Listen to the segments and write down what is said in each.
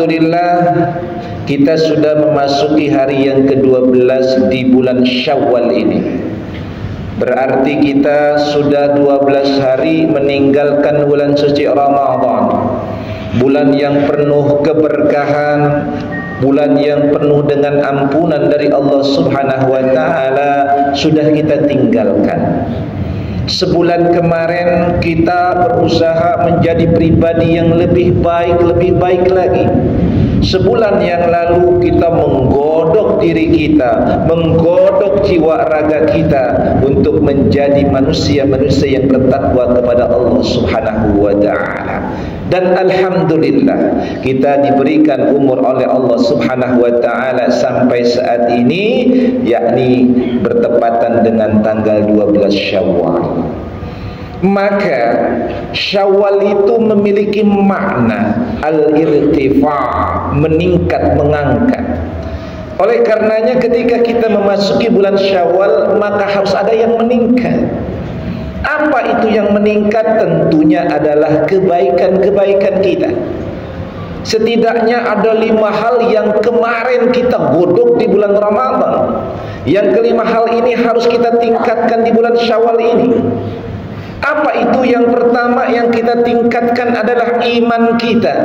Alhamdulillah, kita sudah memasuki hari yang ke-12 di bulan Syawal ini. Berarti kita sudah 12 hari meninggalkan bulan suci Ramadan, bulan yang penuh keberkahan, bulan yang penuh dengan ampunan dari Allah Subhanahu wa ta'ala sudah kita tinggalkan. Sebulan kemarin kita berusaha menjadi pribadi yang lebih baik lagi. Sebulan yang lalu kita menggodok diri kita, menggodok jiwa raga kita untuk menjadi manusia-manusia yang bertakwa kepada Allah Subhanahu wa ta'ala. Dan alhamdulillah kita diberikan umur oleh Allah Subhanahu wa ta'ala sampai saat ini, yakni bertepatan dengan tanggal 12 Syawal. Maka Syawal itu memiliki makna al-irtifa', meningkat, mengangkat. Oleh karenanya ketika kita memasuki bulan Syawal, maka harus ada yang meningkat. Apa itu yang meningkat? Tentunya adalah kebaikan-kebaikan kita. Setidaknya ada 5 hal yang kemarin kita godok di bulan Ramadan. Yang kelima hal ini harus kita tingkatkan di bulan Syawal ini. Apa itu? Yang pertama yang kita tingkatkan adalah iman kita.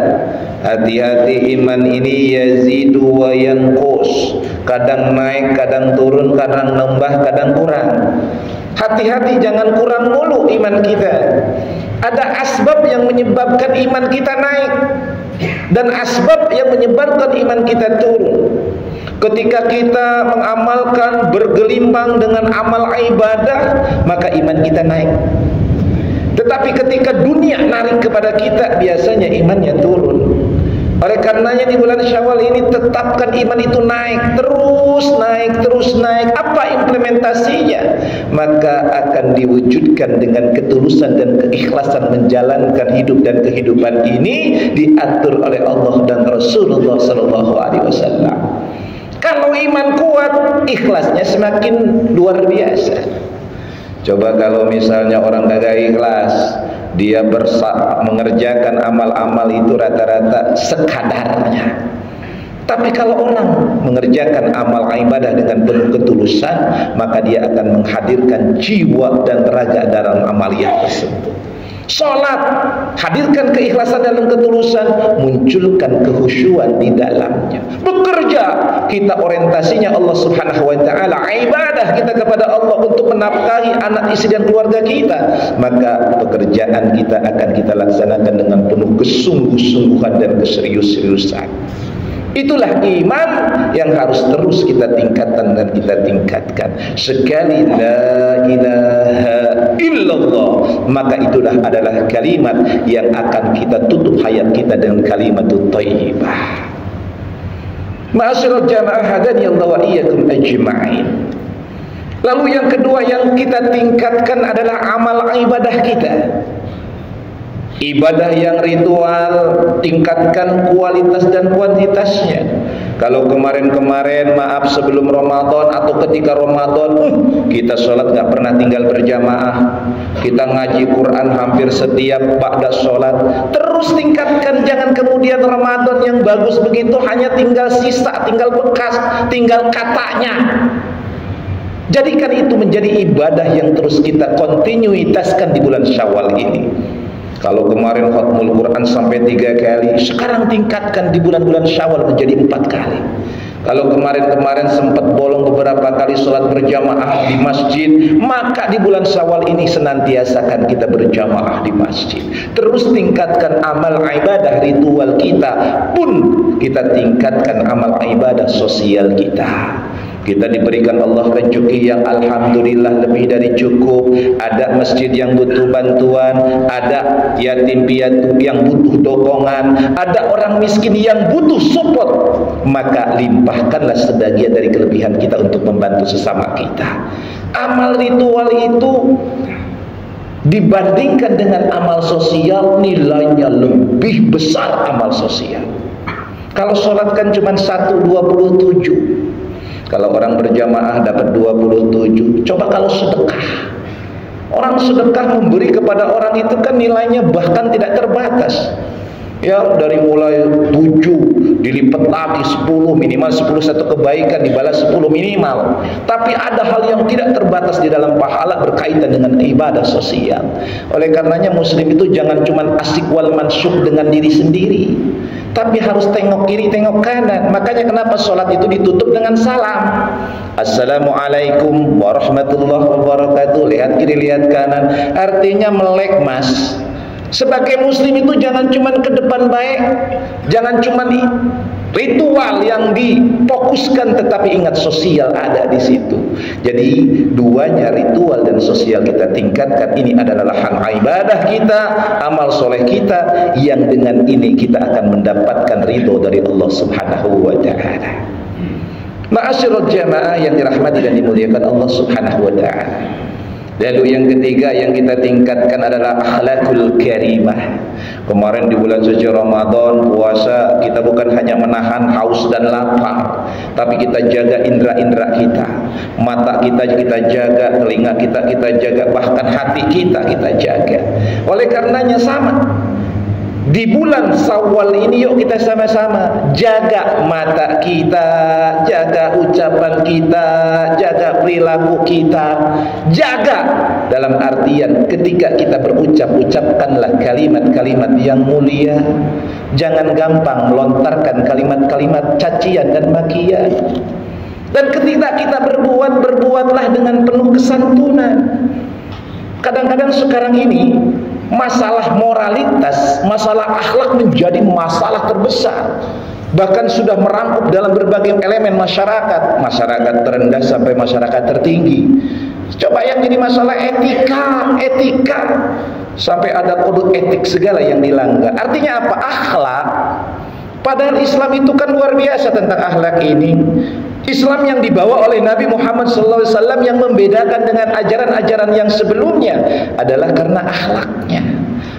Hati-hati, iman ini yazidu wa yanqus. Kadang naik, kadang turun, kadang nambah, kadang kurang. Hati-hati, jangan kurang mulu iman kita. Ada asbab yang menyebabkan iman kita naik dan asbab yang menyebabkan iman kita turun. Ketika kita mengamalkan bergelimbang dengan amal ibadah, maka iman kita naik. Tetapi ketika dunia narik kepada kita, biasanya imannya turun. Oleh karenanya di bulan Syawal ini tetapkan iman itu naik, terus naik. Apa implementasinya? Maka akan diwujudkan dengan ketulusan dan keikhlasan menjalankan hidup dan kehidupan ini diatur oleh Allah dan Rasulullah SAW. Kalau iman kuat, ikhlasnya semakin luar biasa. Coba kalau misalnya orang kagak ikhlas, dia mengerjakan amal-amal itu rata-rata sekadarnya. Tapi kalau orang mengerjakan amal ibadah dengan penuh ketulusan, maka dia akan menghadirkan jiwa dan raga dalam amaliyah tersebut. Salat, hadirkan keikhlasan dalam ketulusan, munculkan kehusyuan di dalamnya. Bekerja, kita orientasinya Allah Subhanahu wa ta'ala, ibadah kita kepada Allah untuk menafkahi anak istri dan keluarga kita. Maka pekerjaan kita akan kita laksanakan dengan penuh kesungguh-sungguhan dan keserius-seriusan. Itulah iman yang harus terus kita tingkatkan dan kita tingkatkan. Sekali la ilaha illallah, maka itulah adalah kalimat yang akan kita tutup hayat kita dengan kalimatut thayyibah. Ma'asyiral jamaah hadani Allah wa iyyakum ajma'in. Lalu yang kedua yang kita tingkatkan adalah amal ibadah kita. Ibadah yang ritual, tingkatkan kualitas dan kuantitasnya. Kalau kemarin-kemarin, maaf, sebelum Ramadan atau ketika Ramadan, kita sholat gak pernah tinggal berjamaah, kita ngaji Quran hampir setiap ba'da sholat. Terus tingkatkan, jangan kemudian Ramadan yang bagus begitu hanya tinggal sisa, tinggal bekas, tinggal katanya. Jadikan itu menjadi ibadah yang terus kita kontinuitaskan di bulan Syawal ini. Kalau kemarin khatmul Quran sampai 3 kali, sekarang tingkatkan di bulan-bulan Syawal menjadi 4 kali. Kalau kemarin-kemarin sempat bolong beberapa kali sholat berjamaah di masjid, maka di bulan Syawal ini senantiasakan kita berjamaah di masjid. Terus tingkatkan amal ibadah ritual kita, pun kita tingkatkan amal ibadah sosial kita. Kita diberikan Allah rezeki yang alhamdulillah lebih dari cukup. Ada masjid yang butuh bantuan, ada yatim piatu yang butuh dokongan, ada orang miskin yang butuh support. Maka limpahkanlah sebagian dari kelebihan kita untuk membantu sesama kita. Amal ritual itu dibandingkan dengan amal sosial, nilainya lebih besar amal sosial. Kalau sholat kan cuma 1/27. Kalau orang berjamaah dapat 27. Coba kalau sedekah, orang sedekah memberi kepada orang itu kan nilainya bahkan tidak terbatas. Ya, dari mulai 7, dipetaki 10 minimal 10 satu kebaikan dibalas 10 minimal. Tapi ada hal yang tidak terbatas di dalam pahala berkaitan dengan ibadah sosial. Oleh karenanya muslim itu jangan cuma asik wal mansyuk dengan diri sendiri, tapi harus tengok kiri tengok kanan. Makanya kenapa sholat itu ditutup dengan salam, Assalamualaikum warahmatullahi wabarakatuh. Lihat kiri lihat kanan, artinya melek mas. Sebagai muslim itu jangan cuma ke depan baik, jangan cuma ritual yang difokuskan, tetapi ingat sosial ada di situ. Jadi duanya, ritual dan sosial kita tingkatkan. Ini adalah lahan ibadah kita, amal soleh kita, yang dengan ini kita akan mendapatkan ridho dari Allah Subhanahu wa ta'ala. Ma'asyiral jamaah yang dirahmati dan dimuliakan Allah Subhanahu wa ta'ala. Lalu yang ketiga yang kita tingkatkan adalah akhlakul karimah. Kemarin di bulan suci Ramadan puasa, kita bukan hanya menahan haus dan lapar, tapi kita jaga indera-indera kita. Mata kita jaga, telinga kita jaga, bahkan hati kita jaga. Oleh karenanya sama, di bulan Syawal ini yuk kita sama-sama jaga mata kita, jaga ucapan kita, jaga perilaku kita. Jaga dalam artian ketika kita berucap, ucapkanlah kalimat-kalimat yang mulia. Jangan gampang melontarkan kalimat-kalimat cacian dan makian. Dan ketika kita berbuat, berbuatlah dengan penuh kesantunan. Kadang-kadang sekarang ini masalah moralitas, masalah akhlak menjadi masalah terbesar. Bahkan sudah merangkup dalam berbagai elemen masyarakat, masyarakat terendah sampai masyarakat tertinggi. Coba yang jadi masalah etika, sampai ada kode etik segala yang dilanggar. Artinya apa? Akhlak. Padahal Islam itu kan luar biasa tentang akhlak ini. Islam yang dibawa oleh Nabi Muhammad SAW yang membedakan dengan ajaran-ajaran yang sebelumnya adalah karena akhlaknya.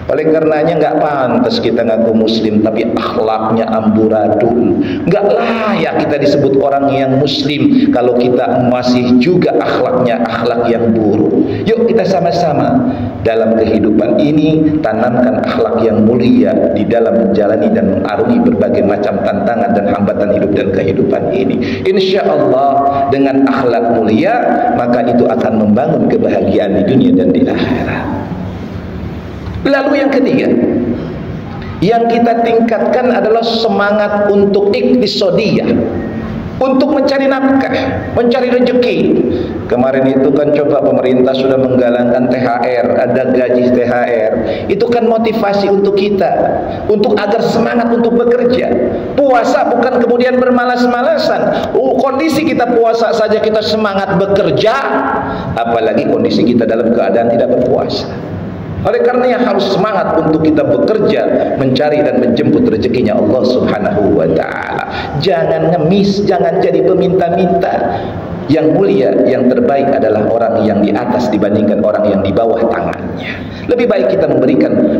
Oleh karenanya nggak pantas kita ngaku muslim tapi akhlaknya amburadul. Nggak layak kita disebut orang yang muslim kalau kita masih juga akhlaknya akhlak yang buruk. Yuk kita sama-sama dalam kehidupan ini tanamkan akhlak yang mulia di dalam menjalani dan mengarungi berbagai macam tantangan dan hambatan hidup dan kehidupan ini. Insya Allah dengan akhlak mulia maka itu akan membangun kebahagiaan di dunia dan di akhirat. Lalu yang ketiga yang kita tingkatkan adalah semangat untuk iktisadiyah, untuk mencari nafkah, mencari rezeki. Kemarin itu kan coba pemerintah sudah menggalangkan THR, ada gaji THR. Itu kan motivasi untuk kita, untuk agar semangat untuk bekerja. Puasa bukan kemudian bermalas-malasan. Kondisi kita puasa saja kita semangat bekerja, apalagi kondisi kita dalam keadaan tidak berpuasa. Oleh karenanya harus semangat untuk kita bekerja, mencari dan menjemput rezekinya Allah Subhanahu wa ta'ala. Jangan ngemis, jangan jadi peminta-minta. Yang mulia, yang terbaik adalah orang yang di atas dibandingkan orang yang di bawah tangannya. Lebih baik kita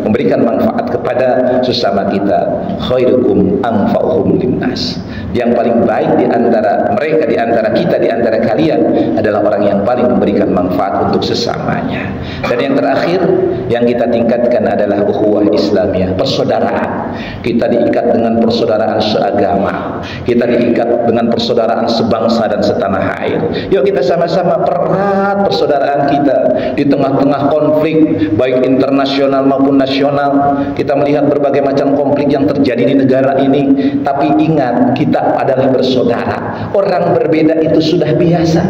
memberikan manfaat kepada sesama kita. Khairukum anfa'uhum linnas. Yang paling baik di antara mereka, di antara kita, di antara kalian adalah orang yang paling memberikan manfaat untuk sesamanya. Dan yang terakhir yang kita tingkatkan adalah ukhuwah Islamiyah, persaudaraan. Kita diikat dengan persaudaraan seagama, kita diikat dengan persaudaraan sebangsa dan setanah air. Yuk kita sama-sama pererat persaudaraan kita di tengah-tengah konflik baik internasional maupun nasional. Kita melihat berbagai macam konflik yang terjadi di negara ini, tapi ingat kita adalah bersaudara. Orang berbeda itu sudah biasa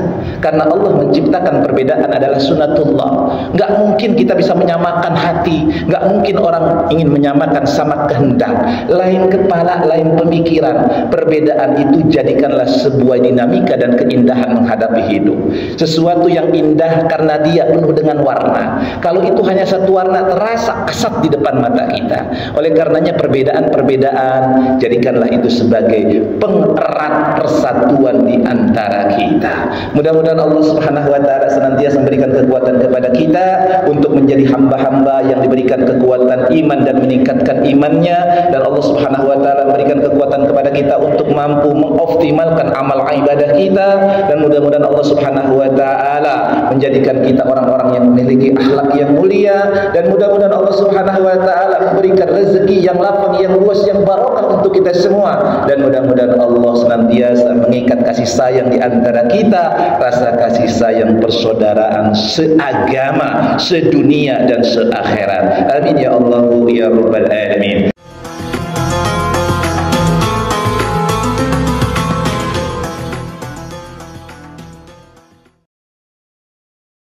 karena Allah menciptakan perbedaan adalah sunatullah. Nggak mungkin kita bisa menyamakan hati, nggak mungkin orang ingin menyamakan sama kehendak. Lain kepala, lain pemikiran. Perbedaan itu jadikanlah sebuah dinamika dan keindahan menghadapi hidup. Sesuatu yang indah karena dia penuh dengan warna. Kalau itu hanya satu warna terasa kasat di depan mata kita. Oleh karenanya perbedaan jadikanlah itu sebagai pengerat persatuan di antara kita. Mudah-mudahan Allah Subhanahu wa ta'ala senantiasa memberikan kekuatan kepada kita untuk menjadi hamba-hamba yang diberikan kekuatan iman dan meningkatkan imannya, dan Allah Subhanahu wa ta'ala memberikan kekuatan kepada kita untuk mampu mengoptimalkan amal ibadah kita dan mudah-mudahan Allah Subhanahu wa taala menjadikan kita orang-orang yang memiliki akhlak yang mulia, dan mudah-mudahan Allah Subhanahu wa taala memberikan rezeki yang lapang, yang luas, yang barokah untuk kita semua, dan mudah-mudahan Allah senantiasa mengikat kasih sayang di antara kita, rasa kasih sayang persaudaraan seagama, sedunia dan seakhirat. Amin ya Allah ya rabbal alamin.